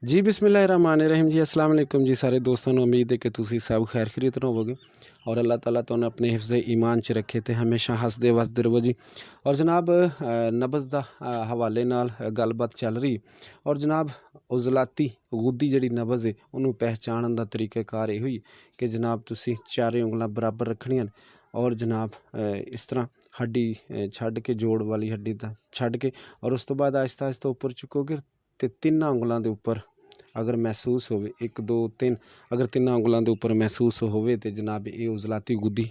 जी बिस्मिल्लाहिर्रहमानिर्रहीम जी अस्सलाम वालेकुम जी सारे दोस्तों ਨੂੰ उम्मीद है कि ਤੁਸੀਂ सब खैर खैरियत होवोगे और अल्लाह ताला ਤੁਹਾਨੂੰ अपने हिफ्ज़ ईमान च रखे ते हमेशा हसदे वसदे रवो जी। और जनाब नब्ज़ दा हवाले नाल गलबात चल रही और जनाब उज़लाती गुद्दी जिहड़ी नब्ज़ है उन्होंने पहचानण दा तरीक़ाकार इहो ही कि जनाब तुसी चारे उंगलां बराबर रखणियां और जनाब इस तरह हड्डी छड्ड के जोड़ वाली हड्डी दा छड्ड के और उस तो बाद आहिस्ता आहिस्ता उपर चुकोगे तो तिन्नां उंगलां दे उपर अगर महसूस होवे 1 2 3 अगर तिन्नां उंगलां दे उपर महसूस होवे तो जनाब ये उज़लाती गुद्दी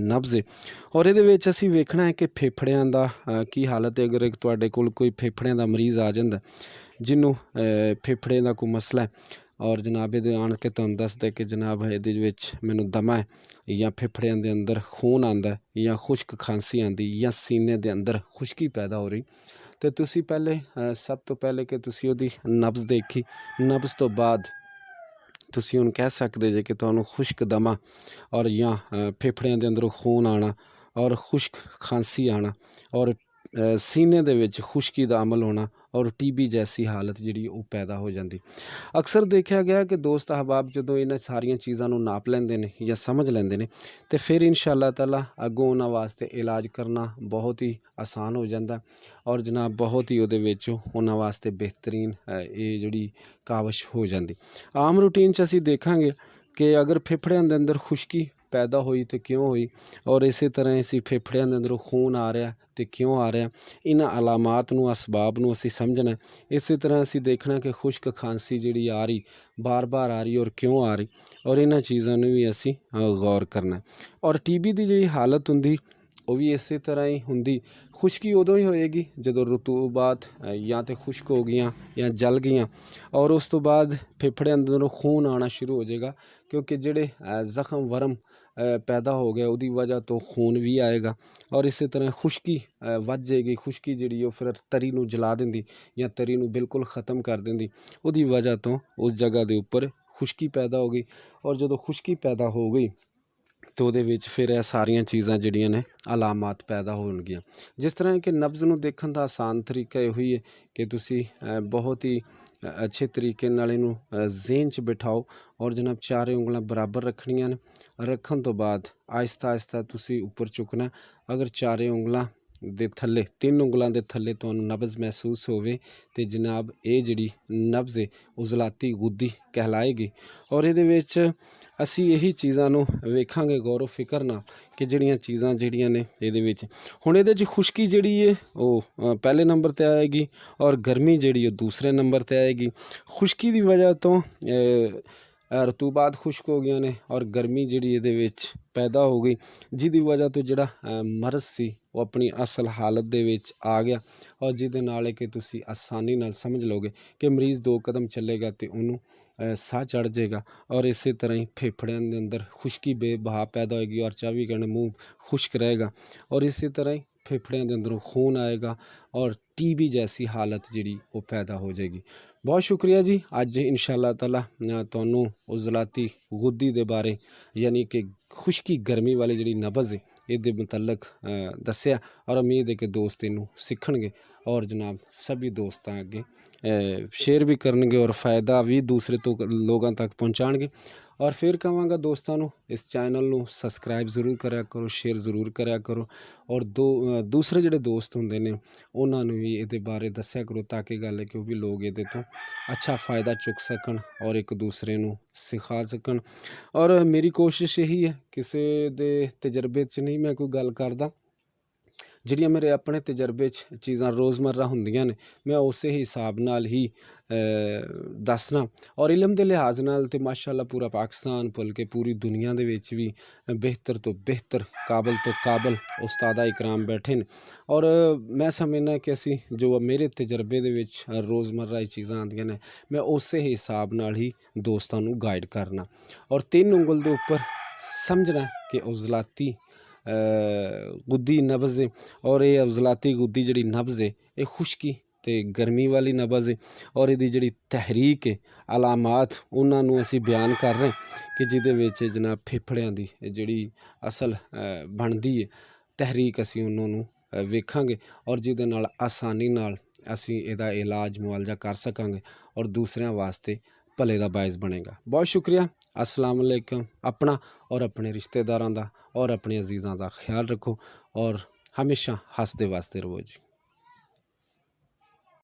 नब्ज़ है। और ये असीं वेखना है कि फेफड़ियां दा की हालत है। अगर तुहाडे कोल कोई फेफड़ियां दा मरीज़ आ जांदा जिन्हों फेफड़े दा कोई मसला है और जनाब ये आण के तुहानूं दसदा कि जनाब ये मैनूं दमा है या फेफड़ियां दे अंदर खून आंदा है या खुश्क खांसी आंदी या सीने दे अंदर खुश्की पैदा हो रही तो तुसी पहले सब तो पहले कि तुसी उहदी नब्ज़ देखी नब्ज़ तो बाद तुसी हुण कह सकदे जे कि तुहानूं खुश्क दमा और या फेफड़ियां दे अंदरों खून आना और खुश्क खांसी आना और सीने दे विच खुश्की दा अमल होना और टीबी जैसी हालत जिहड़ी वो पैदा हो जाती। अक्सर देखा गया कि दोस्त अहबाब जदों इन्हां सारियां चीज़ां नूं नाप लैंदे ने या समझ लैंदे ने तो फिर इंशाअल्लाह ताला अगों उन्हां वास्ते इलाज करना बहुत ही आसान हो जाता और जनाब बहुत ही उहदे विच उन्हां वास्ते बेहतरीन ये जिहड़ी काविश हो जाती। आम रूटीन च असीं देखांगे कि अगर फेफड़ियां दे अंदर खुश्की पैदा हुई तो क्यों हुई और इस तरह असीं फेफड़ियां दे अंदरों खून आ रहा तो क्यों आ रहा इन्हां अलामात नूं असबाब नूं असीं समझना। इस तरह असीं देखना कि खुश्क खांसी जिहड़ी आ रही बार बार आ रही और क्यों आ रही और इन्हां चीज़ां नूं भी असीं गौर करना। और टीबी दी जिहड़ी हालत हुंदी वो भी इस तरह ही हुंदी। खुश्की उदों ही होएगी जदों रतूबात या तो खुश्क हो गई या जल गई और उस तो बाद फेफड़ियां अंदरों खून आना शुरू हो जाएगा क्योंकि जिहड़े जख्म वरम पैदा हो गया उहदी वजह तो खून भी आएगा और इस तरह खुश्की वध जाएगी। खुश्की जिहड़ी फिर तरी नूं जला देंदी या तरी नूं बिल्कुल ख़त्म कर देंदी उहदी वजह तो उस जगह के उपर खुश्की पैदा हो गई और जदों खुश्की पैदा हो गई तो ਉਹਦੇ ਵਿੱਚ ਫਿਰ ਇਹ ਸਾਰੀਆਂ ਚੀਜ਼ਾਂ ਜਿਹੜੀਆਂ ਨੇ ਅਲਾਮਾਤ ਪੈਦਾ ਹੋਣਗੀਆਂ। ਜਿਸ ਤਰ੍ਹਾਂ ਕਿ ਨਬਜ਼ ਨੂੰ ਦੇਖਣ ਦਾ ਆਸਾਨ ਤਰੀਕਾ ਇਹੋ ਹੀ ਹੈ ਕਿ ਤੁਸੀਂ ਬਹੁਤ ਹੀ अच्छे तरीके नाल इनू ज़हन च बिठाओ और जनाब चारे उंगलां बराबर रखनियां ने। रखन तो बाद आहिस्ता आहिस्ता तुसी उपर चुकना। अगर चारे उंगलां दे थल्ले 3 उंगलां दे थल्ले तुहानूं नब्ज़ महसूस होवे तो जनाब ये जिहड़ी नब्ज़ है उज़लाती गुद्दी कहलाएगी। और इहदे विच असीं यही चीज़ां नूं वेखांगे गौर फिकर नाल कि जिहड़ियां चीज़ां जिहड़ियां ने इहदे विच हुण इहदे च खुश्की जिहड़ी है वो पहले नंबर ते आएगी और गर्मी जिहड़ी है दूसरे नंबर ते आएगी। खुश्की दी वजह तो रतूबात खुश्क हो गई ने और गर्मी जिहड़ी इहदे विच पैदा हो गई जिहदी वजह तो जिहड़ा मरज़ सी वो अपनी असल हालत दे विच आ गया और जिहदे नाल कि तुसी आसानी नाल समझ लोगे कि मरीज़ 2 कदम चलेगा तो उन्होंने साह चढ़ जाएगा और इस तरह ही फेफड़ियां दे अंदर खुश्की बेबहा पैदा होएगी और 24 घंटे मुँह खुश्क रहेगा और इस तरह ही फेफड़ियां दे अंदरों खून आएगा और टीबी जैसी हालत जिहड़ी वो पैदा हो जाएगी। बहुत शुक्रिया जी। अज इंशाअल्लाह ताला तुहानूं उज़लाती गुद्दी दे बारे यानी कि खुश्की गर्मी वाली जिहड़ी नब्ज़ है इहदे मुतलक दस्सिया और उम्मीद है कि दोस्त इनू सीखणगे और जनाब सभी दोस्तां अगे शेयर भी करनगे और फ़ायदा भी दूसरे तो लोगों तक पहुँचाणगे। और फिर कहांगा दोस्तों नूं इस चैनल नूं सबसक्राइब जरूर करा करो शेयर जरूर करा करो और दूसरे जिहड़े दोस्त हुंदे ने उन्हां नूं भी इहदे बारे दस्सिया करो ताकि गल है कि वो भी लोग इहदे तो अच्छा फ़ायदा चुक सकन और एक दूसरे नूं सिखा सकन। और मेरी कोशिश यही है किसी दे तजर्बे च नहीं मैं कोई गल करदा ਜਿਹੜੀਆਂ मेरे अपने तजर्बे च चीज़ां रोज़मर्रा ਹੁੰਦੀਆਂ ਨੇ मैं उस हिसाब नाल ही दसना। और इलम के लिहाज नाल तो माशाअल्लाह पूरा पाकिस्तान भुल के पूरी दुनिया दे विच भी बेहतर तो बेहतर काबल उस्तादा इकराम बैठे ने और मैं समझना कि असी जो मेरे तजर्बे दे विच रोज़मर्रा चीज़ां आंदियां ने मैं उस हिसाब नाल ही दोस्तां नूं गाइड करना और 3 उंगल दे उपर समझना कि उज़लाती गुद्दी नब्ज़ है और ये उज़लाती गुद्दी जिहड़ी नब्ज़ है ये खुश्की ते गर्मी वाली नब्ज़ है और इहदी जिहड़ी तहरीक है अलामात उन्हां नूं असीं बयान कर रहे कि जिहदे विच जनाब फेफड़ियां दी जिहड़ी असल बनदी है तहरीक असीं उन्हां नूं वेखांगे और जिहदे नाल आसानी नाल ਅਸੀਂ ਇਹਦਾ ਇਲਾਜ ਮੁਆਵਜ਼ਾ ਕਰ ਸਕਾਂਗੇ ਔਰ ਦੂਸਰਿਆਂ ਵਾਸਤੇ ਭਲੇ ਦਾ ਬਾਇਸ ਬਣੇਗਾ। ਬਹੁਤ ਸ਼ੁਕਰੀਆ। अस्सलाम वालेकुम। अपना और अपने रिश्तेदारों का और अपने अजीज़ों का ख्याल रखो और हमेशा हंसते वसते रहो जी।